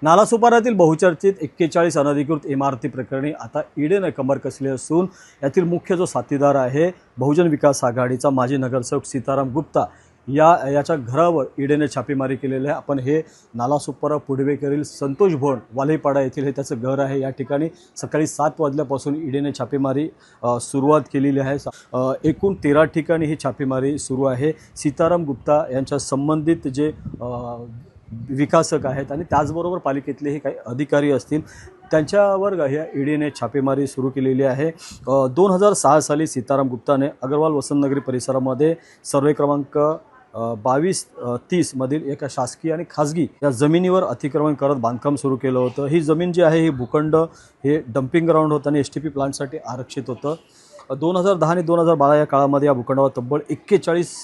नालासोपाऱ्यातील बहुचर्चित 41 अनधिकृत इमारती प्रकरणी आता ईडीने कंबर कसली असून यातील मुख्य जो साथीदार आहे बहुजन विकास आघाडीचा माजी नगरसेवक सीताराम गुप्ता याच्या घरावर ईडीने छापेमारी केलेली आहे। आपण हे नालासोपारा पुढवेकरील संतोष भवन वालेपाडा येथील हे त्याचं घर आहे। या ठिकाणी सकाळी 7 वाजल्यापासून ईडीने छापेमारी सुरुवात केलेली आहे। एकूण 13 ठिकाणी ही छापेमारी सुरू आहे। सीताराम गुप्ता यांच्या संबंधित जे विकासक आहेत आणि त्याचबरोबर पालिकेतलेही काही अधिकारी असतील त्यांच्यावर ह्या ईडीने छापेमारी सुरू केलेली आहे। 2006 साली सीताराम गुप्ताने अग्रवाल वसंतनगरी परिसरामध्ये सर्वे क्रमांक 22-30 मधील एका शासकीय आणि खाजगी या जमिनीवर अतिक्रमण करत बांधकाम सुरू केलं होतं। ही जमीन जी आहे ही भूखंड हे डम्पिंग ग्राउंड होतं आणि एसटीपी प्लांटसाठी आरक्षित होतं। 2010 आणि 2012 या काळामध्ये या भूखंडावर तब्बल 41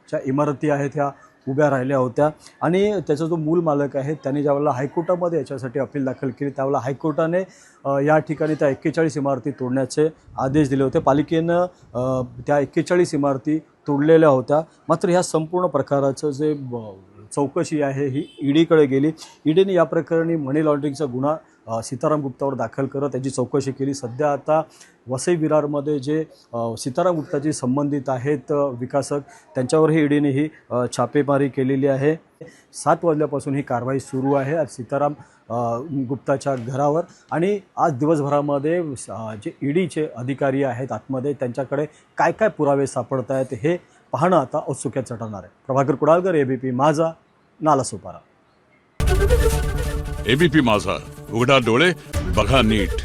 च्या इमारती आहेत ह्या उभ्या राहिल्या होत्या आणि त्याचा जो मूल मालक आहे त्यांनी ज्यावेळेला हायकोर्टामध्ये याच्यासाठी अपील दाखल केली त्यावेळेला हायकोर्टाने या ठिकाणी त्या 41 इमारती तोडण्याचे आदेश दिले होते। पालिकेनं त्या 41 इमारती तोडलेल्या होत्या। मात्र ह्या संपूर्ण प्रकाराचं जे चौकशी आहे ही ईडीकडे गेली। ईडीने या प्रकरणी मनी लॉन्ड्रिंगचा गुन्हा सीताराम गुप्तावर दाखल करत त्याची चौकशी केली। सध्या आता वसई विरारमध्ये जे सीताराम गुप्ताशी संबंधित आहेत विकासक त्यांच्यावरही ईडीने ही छापेमारी केलेली आहे। 7 वाजल्यापासून ही कारवाई सुरू आहे आज सीताराम गुप्ताच्या घरावर आणि आज दिवसभरामध्ये जे ईडीचे अधिकारी आहेत आतमध्ये त्यांच्याकडे काय काय पुरावे सापडत आहेत हे पाहणं आता उत्सुकतेत ठरणार आहे। प्रभाकर कुडाळकर, एबीपी माझा, नालासोपारा। एबीपी माझा, उघडा डोळे बघा नीट।